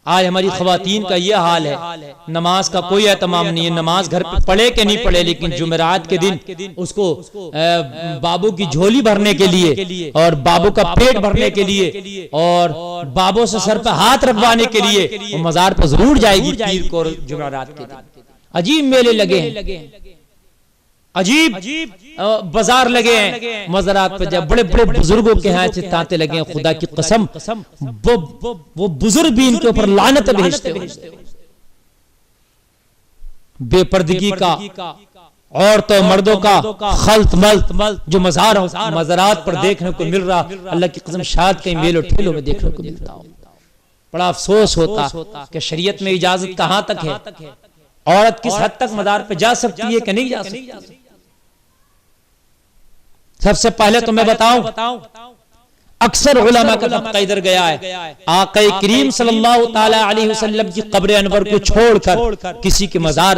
آج ہماری خواتین کا یہ حال ہے، نماز کا کوئی اہتمام نہیں ہے، نماز گھر پہ پڑھے کہ نہیں پڑھے، لیکن جمعرات کے دن اس کو بابو کی جھولی بھرنے کے لیے اور بابو کا پیٹ بھرنے کے لیے اور بابو سے سر پہ ہاتھ رکھوانے کے لیے وہ مزار پہ ضرور جائے گی پیر کو اور جمعرات کے دن۔ عجیب میلے لگے ہیں، عجیب بازار لگے ہیں مزارات پہ، جب بڑے بڑے بزرگوں کے ہاں تانتے لگے ہیں، خدا کی قسم وہ بزرگ بھی ان کے اوپر لعنت بھیجتے ہیں۔ بے پردگی کا، عورتوں مردوں کا خلط ملط جو مزارات پر دیکھنے کو مل رہا، اللہ کی قسم شاید کہیں میلوں ٹھیلوں میں دیکھنے کو ملتا ہو۔ بڑا افسوس ہوتا کہ شریعت میں اجازت کہاں تک ہے، عورت کس حد تک مزار پہ جا سکتی ہے کہ نہیں جا سکتی۔ سب سے پہلے تو میں بتاؤں، اکثر علماء کا طبقہ ادھر گیا ہے، آقا کریم صلی اللہ تعالی علیہ وسلم کی قبر انور کو چھوڑ کر کسی کے مزار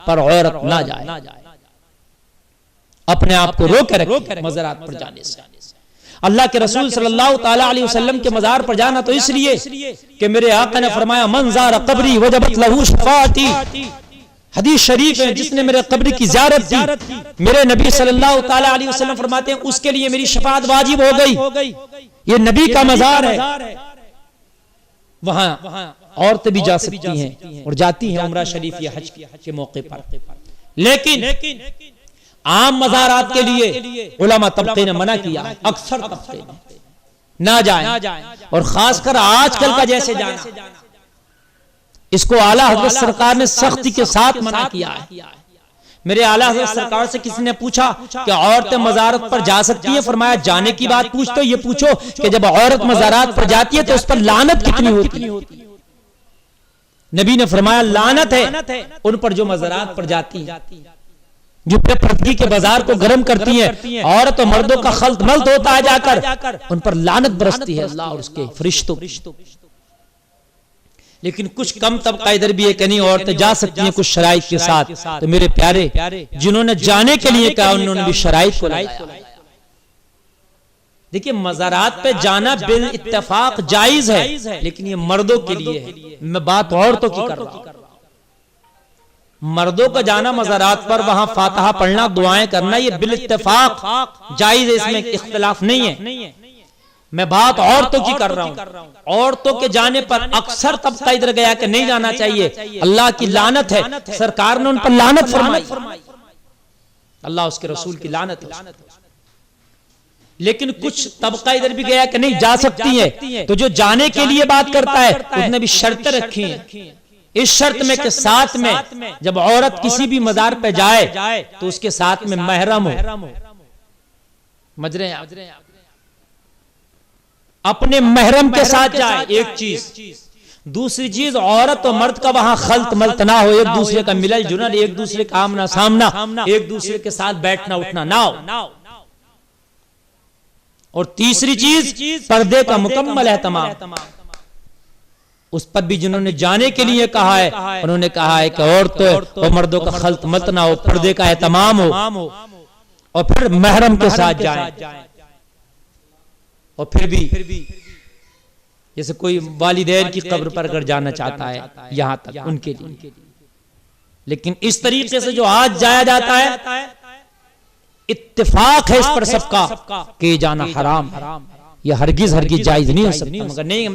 پر عورت نہ جائے، اپنے آپ کو روک رکھے مزارات پر جانے سے۔ اللہ کے رسول صلی اللہ تعالی علیہ وسلم کے مزار پر جانا تو اس لیے کہ میرے آقا نے فرمایا من زار قبری وجبت لہو شفاعتی، حدیث شریف ہے، جس نے میرے قبر کی زیارت کی، میرے نبی صلی اللہ تعالی علیہ وسلم فرماتے ہیں اس کے لیے میری شفاعت واجب ہو گئی۔ یہ نبی کا مزار ہے، وہاں عورتیں بھی جا سکتی ہیں اور جاتی ہیں عمرہ شریف یا حج کے موقع پر، لیکن عام مزارات کے لیے علماء طبقے نے منع کیا، اکثر طبقے نے نہ جائیں، اور خاص کر آج کل کا جیسے جانا، اس کو اعلیٰ حضرت سرکار نے سختی کے ساتھ منع کیا ہے۔ میرے اعلیٰ حضرت سرکار سے کسی نے پوچھا کہ عورتیں مزارات پر جا سکتی ہیں، فرمایا جانے کی بات پوچھتے یہ پوچھو کہ جب عورت مزارات پر جاتی ہے تو اس پر لعنت کتنی ہوتی ہے۔ نبی نے فرمایا لعنت ہے ان پر جو مزارات پر جاتی ہیں، جو بے پردگی کے بازار کو گرم کرتی ہیں، عورت و مردوں کا خلط ملط ہوتا ہے، جا کر ان پر لعنت برستی ہے اللہ اور اس کے فرشتوں۔ لیکن کچھ کم طبقہ ادھر بھی ہے کہ نہیں عورتیں جا سکتی ہیں کچھ شرائط کے ساتھ، تو میرے پیارے جنہوں نے جانے کے لیے کہا انہوں نے بھی شرائط کو لگایا۔ دیکھیں مزارات پہ جانا بالاتفاق جائز ہے، لیکن یہ مردوں کے لیے ہے، میں بات عورتوں کی کر رہا ہوں۔ مردوں کا جانا مزارات پر، وہاں فاتحہ پڑھنا، دعائیں کرنا، یہ بالاتفاق جائز ہے، اس میں اختلاف نہیں ہے۔ میں بات عورتوں کی کر رہا ہوں، عورتوں کے جانے پر اکثر طبقہ ادھر گیا کہ نہیں جانا چاہیے، اللہ کی لعنت ہے، سرکار نے ان پر لعنت فرمائی، اللہ اس کے رسول کی لعنت ہے۔ لیکن کچھ طبقہ ادھر بھی گیا کہ نہیں جا سکتی ہے، تو جو جانے کے لیے بات کرتا ہے اس نے بھی شرطیں رکھی ہیں۔ اس شرط میں کہ ساتھ میں جب عورت کسی بھی مزار پہ جائے تو اس کے ساتھ میں محرم ہو، مجرے اپنے محرم کے ساتھ جائے، ایک چیز۔ دوسری چیز عورت و مرد کا وہاں خلط ملط نہ ہو، ایک دوسرے کا ملل جلل، ایک دوسرے کا آمنا سامنا، ایک دوسرے کے ساتھ بیٹھنا اٹھنا نہ ہو۔ اور تیسری چیز پردے کا مکمل اہتمام، اس پر بھی جنہوں نے جانے کے لیے کہا ہے انہوں نے کہا ہے کہ عورتوں اور مردوں کا خلط ملط نہ ہو، پردے کا اہتمام ہو، اور پھر محرم کے ساتھ جائیں۔ اور پھر بھی جیسے کوئی والدین کی قبر پر اگر جانا چاہتا ہے یہاں تک ان کے لیے، لیکن اس طریقے سے جو آج جایا جاتا ہے اتفاق ہے اس پر سب کا کہ جانا حرام، یہ ہرگز جائز نہیں ہو سکتا۔ مگر نہیں، ہم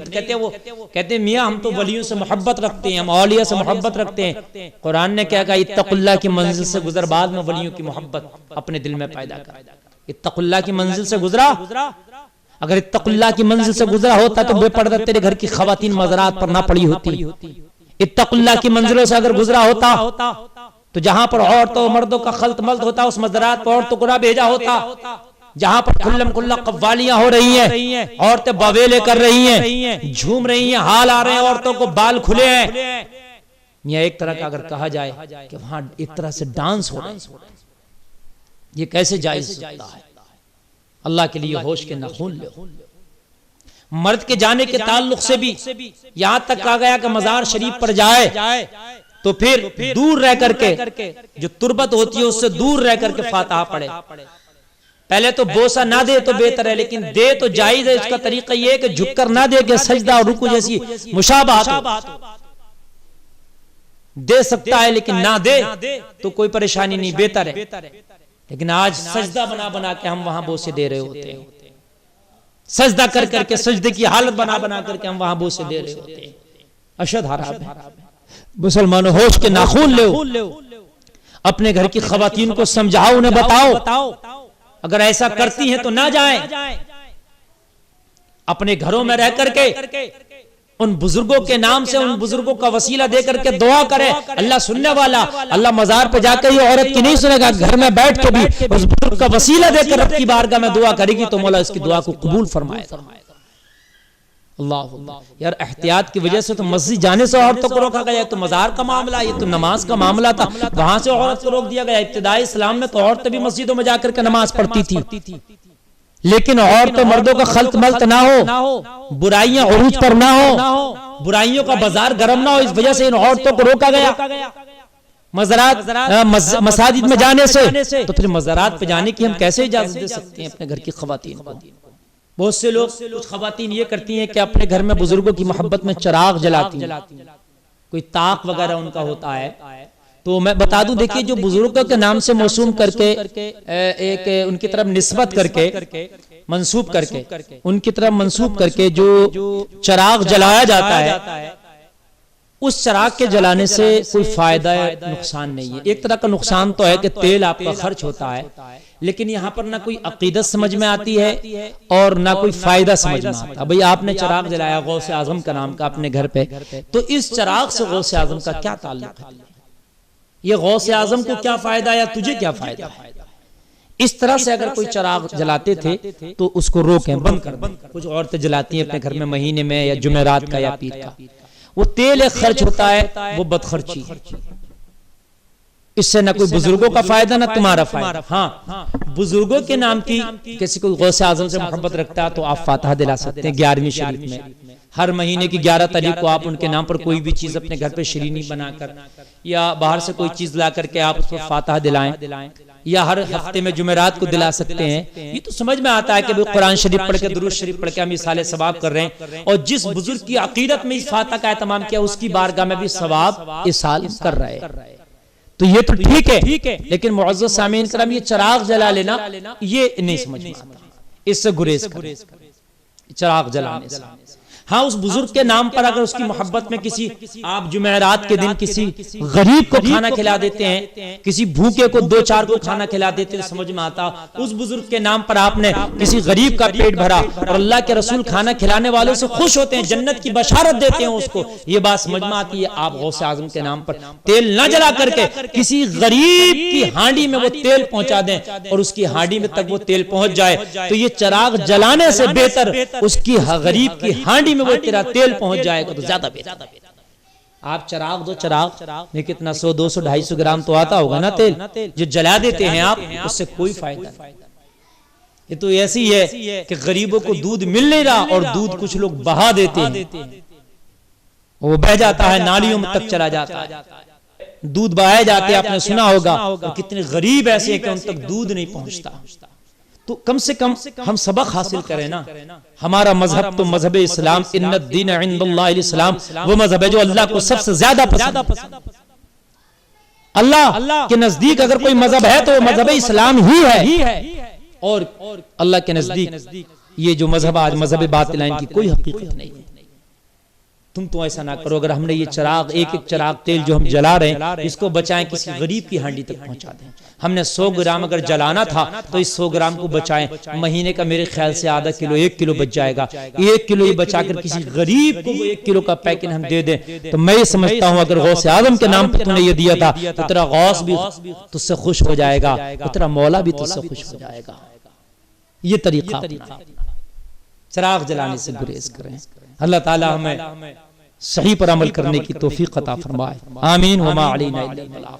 کہتے ہیں میاں ہم تو ولیوں سے محبت رکھتے ہیں، ہم اولیاء سے محبت رکھتے ہیں۔ قرآن نے کیا کہا اتقوا اللہ کی منزل سے گزر، بعد میں ولیوں کی محبت اپنے دل میں پیدا کر۔ اتقوا اللہ کی منزل سے گزرا، اگر اتقوا اللہ کی منزل سے گزرا ہوتا تو بے پردہ تیرے گھر کی خواتین مزارات پر نہ پڑی ہوتی۔ اتقوا اللہ کی منزلوں سے اگر گزرا ہوتا تو جہاں پر عورتوں مردوں کا خلط ملط ہوتا اس مزارات پر عورتوں کو نہ بھیجا ہوتا۔ جہاں پر کھلم کھلا قوالیاں ہو رہی ہیں، عورتیں بویلے کر رہی ہیں، جھوم رہی ہیں، حال آ رہے ہیں، عورتوں کو بال کھلے ہیں، یا ایک طرح کا اگر کہا جائے کہ وہاں ایک طرح سے ڈانس ہو رہا ہے، یہ کیسے جائز ہوتا ہے؟ اللہ کے لیے ہوش کے ناخن لو۔ مرد کے جانے کے تعلق سے بھی یہاں تک کہا گیا کہ مزار شریف پر جائے تو پھر دور رہ کر کے جو تربت ہوتی ہے اس سے دور رہ کر کے فاتحہ پڑھے، پہلے تو بوسہ نہ دے تو بہتر ہے، لیکن دے تو جائز ہے۔ اس کا طریقہ یہ ہے کہ جھک کر نہ دے کہ سجدہ اور رکوع جیسی مشابہت ہو۔ دے سکتا ہے لیکن نہ دے تو کوئی پریشانی نہیں، بہتر ہے۔ لیکن آج سجدہ بنا بنا کے ہم وہاں بوسے دے رہے ہوتے ہیں، سجدہ کر کر کے، سجدے کی حالت بنا بنا کر کے ہم وہاں بوسے دے رہے ہوتے ہیں۔ اشد حرام ہے۔ مسلمانوں ہوش کے ناخون لو، اپنے گھر کی خواتین کو سمجھاؤ، انہیں بتاؤ اگر ایسا کرتی ہیں تو نہ جائیں۔ اپنے گھروں میں رہ کر کے ان بزرگوں کے نام سے، ان بزرگوں کا وسیلہ دے کر کے دعا کرے۔ اللہ سننے والا، اللہ مزار پہ جا کے یہ عورت کی نہیں سنے گا، گھر میں بیٹھ کے بھی اس بزرگ کا وسیلہ دے کر رب کی بارگاہ میں دعا کرے گی تو مولا اس کی دعا کو قبول فرمائے گا۔ اللہ یار، احتیاط کی وجہ سے تو مسجد جانے سے عورتوں کو روکا گیا، تو مزار کا معاملہ، یہ تو نماز کا معاملہ تھا، وہاں سے عورت کو روک دیا گیا۔ ابتدائی اسلام میں تو عورتیں بھی مسجدوں میں جا کر کے نماز پڑھتی تھی، لیکن عورتوں مردوں کا خلط ملط نہ ہو، برائیاں عروج پر نہ ہو، برائیوں کا بازار گرم نہ ہو، اس وجہ سے ان عورتوں کو روکا گیا مساجد میں جانے سے۔ تو پھر مزارات پہ جانے کی ہم کیسے اجازت دے سکتے ہیں اپنے گھر کی خواتین کو؟ بہت سے لوگ، کچھ خواتین یہ کرتی ہیں کہ اپنے گھر میں بزرگوں کی محبت میں چراغ جلاتی ہیں، کوئی طاق وغیرہ ان کا ہوتا ہے۔ تو میں بتا دوں، دیکھیے جو بزرگوں کے نام سے موسوم کر کے، ایک ان کی طرف نسبت کر کے، منسوب کر کے، ان کی طرف منسوب کر کے جو چراغ جلایا جاتا ہے، اس چراغ کے جلانے سے کوئی فائدہ نقصان نہیں ہے۔ ایک طرح کا نقصان تو ہے کہ تیل آپ کا خرچ ہوتا ہے، لیکن یہاں پر نہ کوئی عقیدت سمجھ میں آتی ہے اور نہ کوئی فائدہ سمجھ میں آتا ہے۔ بھئی آپ نے چراغ جلایا غوث اعظم کا نام کا اپنے گھر پہ، تو اس چراغ سے غوث اعظم کا کیا تعلق ہے؟ یہ غوث اعظم کو کیا فائدہ یا تجھے کیا فائدہ ہے؟ اس طرح سے اگر کوئی چراغ جلاتے تھے تو اس کو روکیں، بند کر دیں۔ کچھ عورتیں جلاتی ہیں اپنے گھر میں مہینے میں یا جمعرات کا یا پیر کا، وہ تیل ایک خرچ ہوتا ہے، وہ بدخرچی ہے، اس سے نہ کوئی بزرگوں کا فائدہ نہ تمہارا فائدہ۔ ہاں، بزرگوں کے نام کی کسی کوئی غوث اعظم سے محبت رکھتا ہے تو آپ فاتحہ دلا سکتے ہیں 11ویں شریف میں۔ ہر مہینے کی 11 تاریخ کو آپ ان کے نام پر کوئی بھی چیز اپنے گھر پہ شیرینی بنا کر یا باہر سے کوئی چیز لا کر کے آپ اس پر فاتحہ دلائیں، یا ہر ہفتے میں جمعرات کو دلا سکتے ہیں۔ یہ تو سمجھ میں آتا ہے کہ قرآن شریف پڑھ کے، درود شریف پڑھ کے ہم ایصال ثواب کر رہے ہیں، اور جس بزرگ کی عقیدت میں اس فاتحہ کا اہتمام کیا اس کی بارگاہ میں بھی ثواب ایصال کر رہے ہیں۔ تو یہ تو ٹھیک ہے، لیکن معزز سامعین کرام، یہ چراغ جلا لینا یہ نہیں سمجھ میں آتا، اس سے گریز کریں چراغ جلانے سے۔ ہاں، اس بزرگ کے نام پر اگر اس کی محبت میں کسی، آپ جمعرات کے دن کسی غریب کو کھانا کھلا دیتے ہیں، کسی بھوکے کو 2-4 کو کھانا کھلا دیتے ہیں، سمجھ میں آتا۔ اس بزرگ کے نام پر آپ نے کسی غریب کا پیٹ بھرا، اور اللہ کے رسول کھانا کھلانے والوں سے خوش ہوتے ہیں، جنت کی بشارت دیتے ہیں اس کو، یہ بات سمجھ میں آتی ہے۔ آپ غوث اعظم کے نام پر تیل نہ جلا کر کے کسی غریب کی ہانڈی میں وہ تیل پہنچا دیں، اور اس کی ہانڈی میں تک وہ تیل پہنچ جائے، تو یہ چراغ جلانے سے بہتر اس کی غریب کی ہانڈی میں وہ تیرا تیل پہنچ جائے گا تو زیادہ بہتر۔ آپ چراغ دو، چراغ میں کتنا 100 200 250 گرام تو آتا ہوگا نا تیل، جو جلا دیتے ہیں آپ، اس سے کوئی فائدہ نہیں۔ یہ تو ایسی ہے کہ غریبوں کو دودھ مل نہیں رہا اور دودھ کچھ لوگ بہا دیتے ہیں، وہ بہ جاتا ہے، نالیوں تک چلا جاتا ہے، دودھ بہائے جاتے ہیں۔ آپ نے سنا ہوگا کتنے غریب ایسے ہیں کہ ان تک دودھ نہیں پہنچتا۔ تو کم سے کم ہم سبق حاصل کریں نا۔ ہمارا مذہب تو مذہب اسلام، ان الدین عند اللہ الاسلام، وہ مذہب ہے جو اللہ کو سب سے زیادہ پسند ہے۔ اللہ کے نزدیک اگر کوئی مذہب ہے تو وہ مذہب اسلام ہی ہے، اور اللہ کے نزدیک یہ جو مذہب آج مذہب باطل ہے، ان کی کوئی حقیقت نہیں ہے۔ تم تو ایسا نہ کرو، اگر ہم نے یہ چراغ، ایک چراغ تیل جو ہم جلا رہے ہیں، اس کو بچائیں، کسی غریب کی ہانڈی تک پہنچا دیں۔ ہم نے 100 گرام اگر جلانا تھا تو اس 100 گرام کو بچائیں، مہینے کا میرے خیال سے آدھا کلو 1 کلو بچ جائے گا، 1 کلو یہ بچا کر کسی غریب کو 1 کلو کا پیکن ہم دے دیں، تو میں یہ سمجھتا ہوں اگر غوث اعظم کے نام پر تم نے یہ دیا تھا تو تیرا غوث بھی تجھ سے خوش ہو جائے گا، تیرا مولا بھی تجھ سے خوش ہو جائے گا۔ یہ طریقہ چراغ جلانے سے گریز کریں۔ اللہ تعالی ہمیں صحیح پر عمل کرنے کی توفیق عطا فرمائے، آمین۔ وما علینا الا البلاغ۔